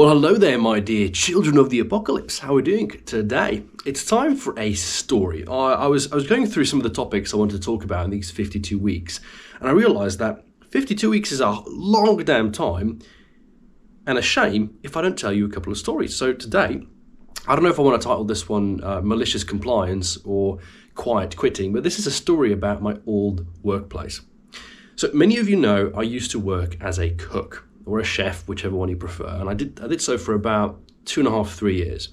Well, hello there, my dear children of the apocalypse. How are we doing today? It's time for a story. I was going through some of the topics I wanted to talk about in these 52 weeks, and I realised that 52 weeks is a long damn time, and a shame if I don't tell you a couple of stories. So today, I don't know if I want to title this one Malicious Compliance or Quiet Quitting, but this is a story about my old workplace. So many of you know I used to work as a cook, or a chef, whichever one you prefer. And I did so for about 2.5, 3 years.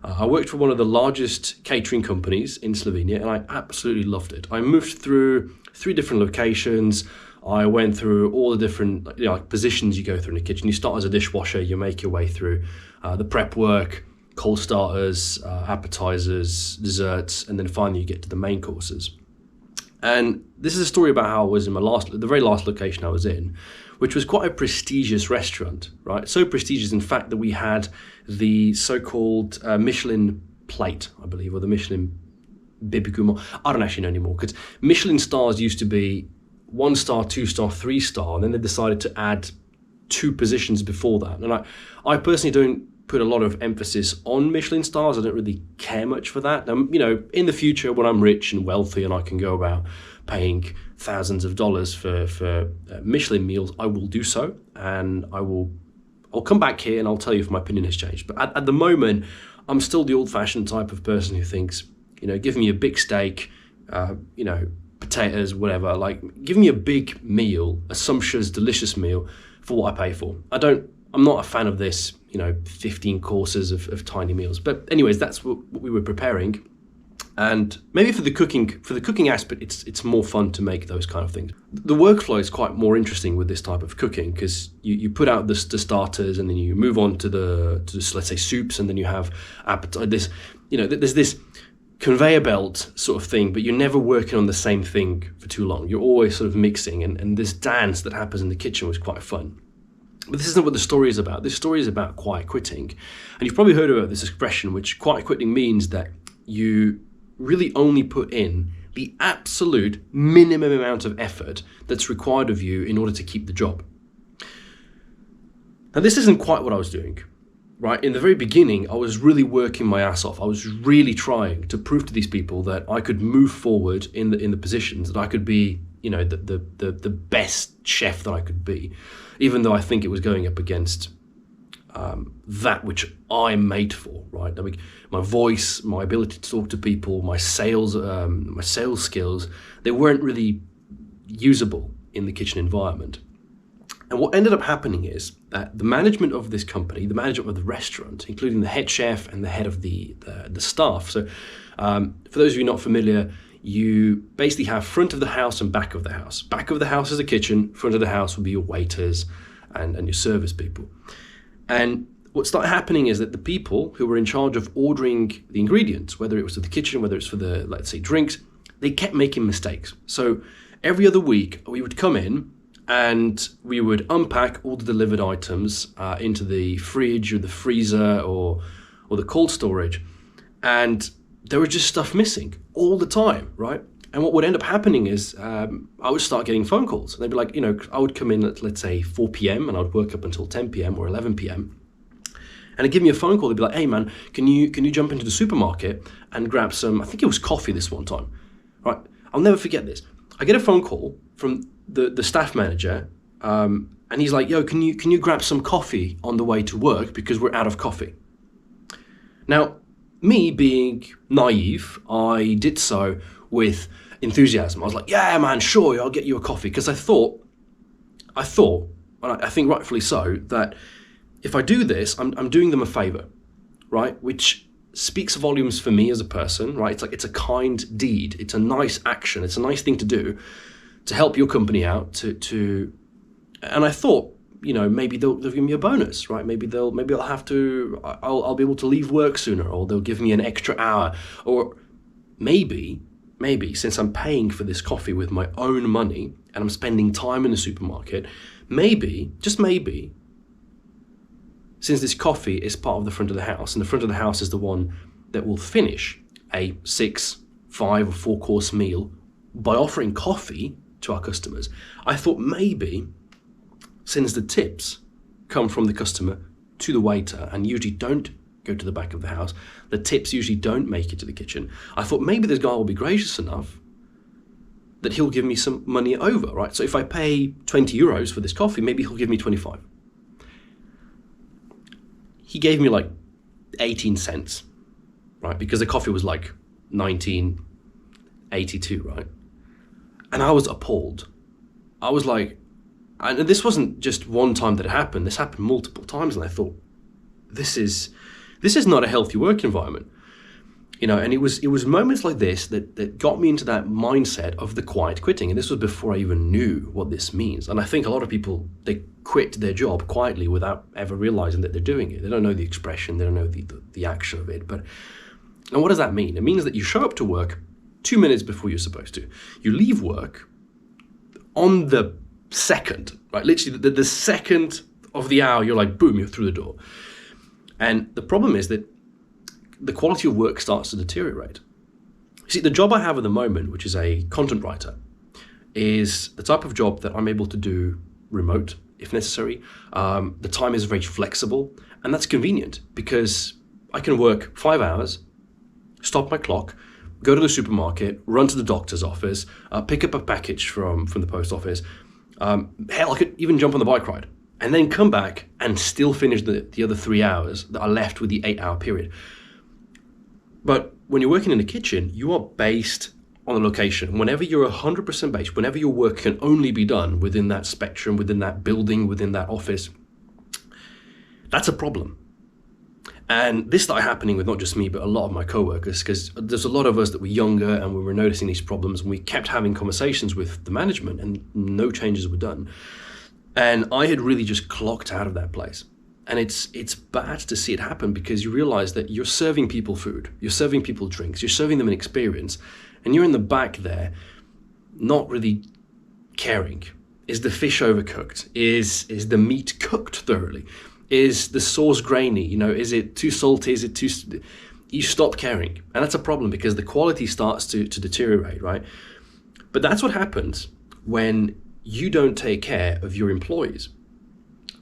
I worked for one of the largest catering companies in Slovenia, and I absolutely loved it. I moved through 3 different locations. I went through all the different positions you go through in the kitchen. You start as a dishwasher, you make your way through the prep work, cold starters, appetizers, desserts, and then finally you get to the main courses. And this is a story about how I was in the very last location I was in, which was quite a prestigious restaurant, right? So prestigious, in fact, that we had the so-called Michelin plate, I believe, or the Michelin Bibiguma. I don't actually know anymore, because Michelin stars used to be 1 star, 2 star, 3 star, and then they decided to add 2 positions before that. And I personally don't put a lot of emphasis on Michelin stars. I don't really care much for that. In the future, when I'm rich and wealthy and I can go about paying thousands of dollars for Michelin meals, I will do so, and I'll come back here and I'll tell you if my opinion has changed. But at the moment, I'm still the old-fashioned type of person who thinks, give me a big steak, potatoes, whatever. Like, give me a big meal, a sumptuous, delicious meal for what I pay for. I'm not a fan of this, 15 courses of tiny meals. But anyways, that's what we were preparing. And maybe for the cooking aspect, it's more fun to make those kind of things. The workflow is quite more interesting with this type of cooking, because you put out the starters, and then you move on to let's say soups, and then you have there's this conveyor belt sort of thing, but you're never working on the same thing for too long. You're always sort of mixing, and this dance that happens in the kitchen was quite fun. But this isn't what the story is about. This story is about quiet quitting. And you've probably heard about this expression, which quiet quitting means that you really only put in the absolute minimum amount of effort that's required of you in order to keep the job. Now, this isn't quite what I was doing, right? In the very beginning, I was really working my ass off. I was really trying to prove to these people that I could move forward in the positions, that I could be, the best chef that I could be, even though I think it was going up against that which I'm made for, right? I mean, my voice, my ability to talk to people, my sales skills, they weren't really usable in the kitchen environment. And what ended up happening is that the management of this company, the management of the restaurant, including the head chef and the head of the staff. So for those of you not familiar, you basically have front of the house and back of the house. Back of the house is the kitchen, front of the house would be your waiters and your service people. And what started happening is that the people who were in charge of ordering the ingredients, whether it was to the kitchen, whether it's for the, let's say, drinks, they kept making mistakes. So every other week we would come in and we would unpack all the delivered items into the fridge or the freezer or the cold storage. And there was just stuff missing all the time, right? And what would end up happening is I would start getting phone calls. And they'd be like, I would come in at, let's say, 4 p.m. and I would work up until 10 p.m. or 11 p.m. And they'd give me a phone call. They'd be like, hey, man, can you jump into the supermarket and grab some, I think it was coffee this one time, right? I'll never forget this. I get a phone call from the staff manager, and he's like, yo, can you grab some coffee on the way to work because we're out of coffee? Now, me being naive, I did so with enthusiasm. I was like, yeah, man, sure, I'll get you a coffee. Because I thought, and I think rightfully so, that if I do this, I'm doing them a favor, right? Which speaks volumes for me as a person, right? It's a kind deed. It's a nice action. It's a nice thing to do to help your company out. And I thought, maybe they'll give me a bonus, right? Maybe I'll be able to leave work sooner, or they'll give me an extra hour, or maybe since I'm paying for this coffee with my own money and I'm spending time in the supermarket, maybe, just maybe, since this coffee is part of the front of the house, and the front of the house is the one that will finish a 6, 5 or 4 course meal by offering coffee to our customers, I thought maybe, since the tips come from the customer, to the waiter and usually don't go to the back of the house. The tips usually don't make it to the kitchen. I thought maybe this guy will be gracious enough that he'll give me some money over, right? So if I pay 20 euros for this coffee, maybe he'll give me 25. He gave me like 18 cents, right? Because the coffee was like 1982, right? And I was appalled. I was like, and this wasn't just one time that it happened. This happened multiple times, and I thought, this is not a healthy work environment, And it was moments like this that got me into that mindset of the quiet quitting. And this was before I even knew what this means. And I think a lot of people, they quit their job quietly without ever realizing that they're doing it. They don't know the expression, they don't know the action of it. And what does that mean? It means that you show up to work 2 minutes before you're supposed to. You leave work on the second, right? Literally the second of the hour, you're like, boom, you're through the door. And the problem is that the quality of work starts to deteriorate. See, the job I have at the moment, which is a content writer, is the type of job that I'm able to do remote if necessary. The time is very flexible, and that's convenient because I can work 5 hours, stop my clock, go to the supermarket, run to the doctor's office, pick up a package from the post office. Hell, I could even jump on the bike ride and then come back and still finish the other 3 hours that are left with the 8-hour period. But when you're working in the kitchen, you are based on the location. Whenever you're 100% based, whenever your work can only be done within that spectrum, within that building, within that office, that's a problem. And this started happening with not just me, but a lot of my coworkers, because there's a lot of us that were younger and we were noticing these problems, and we kept having conversations with the management and no changes were done. And I had really just clocked out of that place. And it's bad to see it happen because you realize that you're serving people food, you're serving people drinks, you're serving them an experience, and you're in the back there not really caring. Is the fish overcooked? Is the meat cooked thoroughly? Is the sauce grainy? Is it too salty? Is it too... You stop caring. And that's a problem because the quality starts to deteriorate, right? But that's what happens when you don't take care of your employees,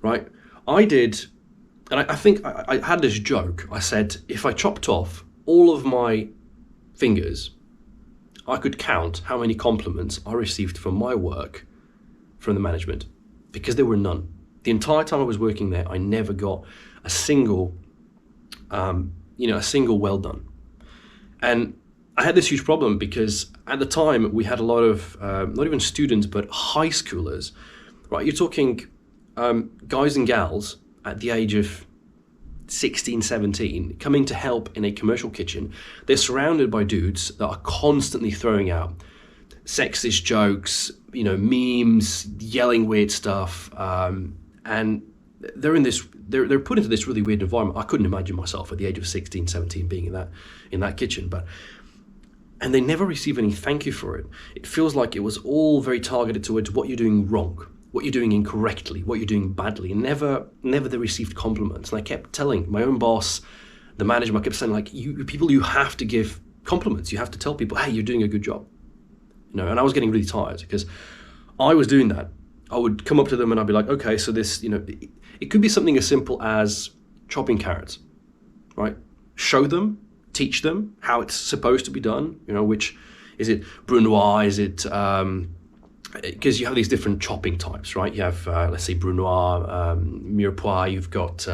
right? I did, and I think I had this joke. I said, if I chopped off all of my fingers, I could count how many compliments I received for my work from the management, because there were none. The entire time I was working there, I never got a single well done. And I had this huge problem because at the time we had a lot of, not even students, but high schoolers, right? You're talking guys and gals at the age of 16, 17, coming to help in a commercial kitchen. They're surrounded by dudes that are constantly throwing out sexist jokes, memes, yelling weird stuff, and they're put into this really weird environment. I couldn't imagine myself at the age of 16, 17 being in that kitchen, and they never receive any thank you for it. It feels like it was all very targeted towards what you're doing wrong, what you're doing incorrectly, what you're doing badly, and never they received compliments. And I kept telling my own boss, the management, I kept saying, like, you have to give compliments. You have to tell people, hey, you're doing a good job. And I was getting really tired because I was doing that. I would come up to them and I'd be like, okay, so this, it could be something as simple as chopping carrots, right? Show them, teach them how it's supposed to be done. Which is it, brunoise, is it, because you have these different chopping types, right? You have, let's say, brunoise, mirepoix, you've got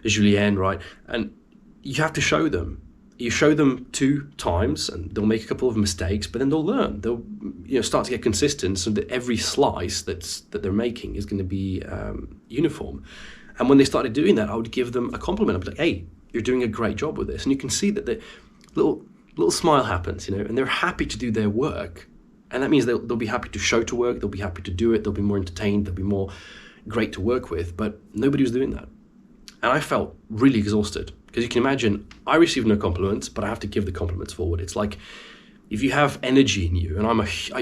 julienne, right? And you have to show them. You show them 2 times and they'll make a couple of mistakes, but then they'll learn. They'll start to get consistent so that every slice that they're making is going to be uniform. And when they started doing that, I would give them a compliment. I'd be like, hey, you're doing a great job with this. And you can see that the little smile happens, and they're happy to do their work. And that means they'll be happy to show to work, they'll be happy to do it, they'll be more entertained, they'll be more great to work with, but nobody was doing that. And I felt really exhausted because you can imagine I receive no compliments, but I have to give the compliments forward. It's like if you have energy in you, and I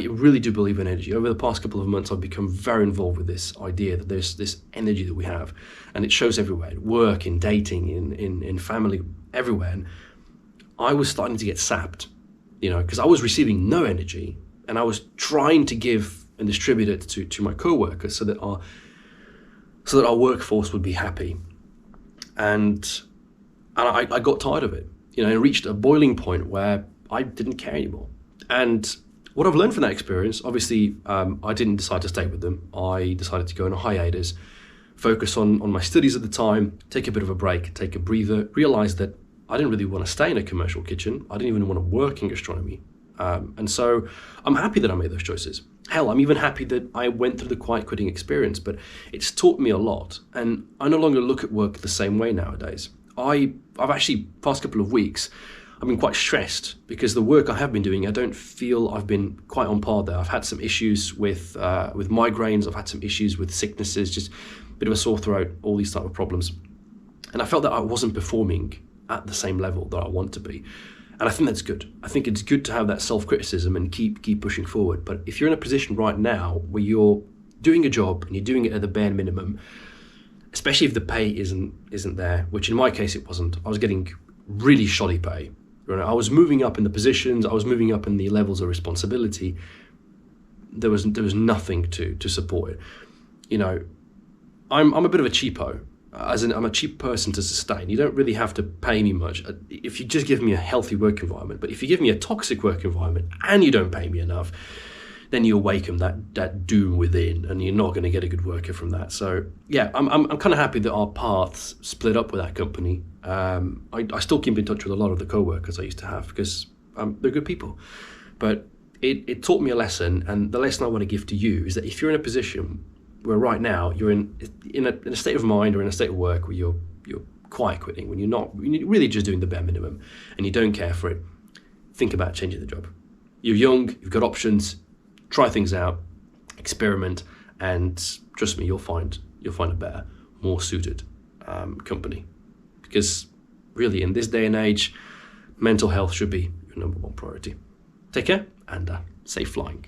really do believe in energy. Over the past couple of months, I've become very involved with this idea that there's this energy that we have, and it shows everywhere, at work, in dating, in family, everywhere. And I was starting to get sapped, because I was receiving no energy, and I was trying to give and distribute it to my co-workers so that our workforce would be happy. and I got tired of it. It reached a boiling point where I didn't care anymore. And what I've learned from that experience, obviously, I didn't decide to stay with them. I decided to go on a hiatus, focus on my studies at the time, take a bit of a break, take a breather, realize that I didn't really want to stay in a commercial kitchen. I didn't even want to work in gastronomy. And so I'm happy that I made those choices. Hell, I'm even happy that I went through the quiet quitting experience, but it's taught me a lot. And I no longer look at work the same way nowadays. I've actually, past couple of weeks, I've been quite stressed because the work I have been doing, I don't feel I've been quite on par there. I've had some issues with migraines. I've had some issues with sicknesses, just a bit of a sore throat, all these type of problems. And I felt that I wasn't performing at the same level that I want to be. And I think that's good. I think it's good to have that self-criticism and keep pushing forward. But if you're in a position right now where you're doing a job and you're doing it at the bare minimum, especially if the pay isn't there, which in my case it wasn't. I was getting really shoddy pay. I was moving up in the positions, I was moving up in the levels of responsibility. There was nothing to support it. I'm a bit of a cheapo. As in, I'm a cheap person to sustain. You don't really have to pay me much if you just give me a healthy work environment. But if you give me a toxic work environment and you don't pay me enough, then you awaken that doom within, and you're not going to get a good worker from that. So yeah, I'm kind of happy that our paths split up with that company. I still keep in touch with a lot of the co-workers I used to have because they're good people. But it taught me a lesson, and the lesson I want to give to you is that if you're in a position where right now you're in a state of mind or in a state of work where you're quiet quitting, when you're really just doing the bare minimum and you don't care for it, think about changing the job. You're young, you've got options, try things out, experiment, and trust me, you'll find a better, more suited company. Because really, in this day and age, mental health should be your number one priority. Take care and safe flying.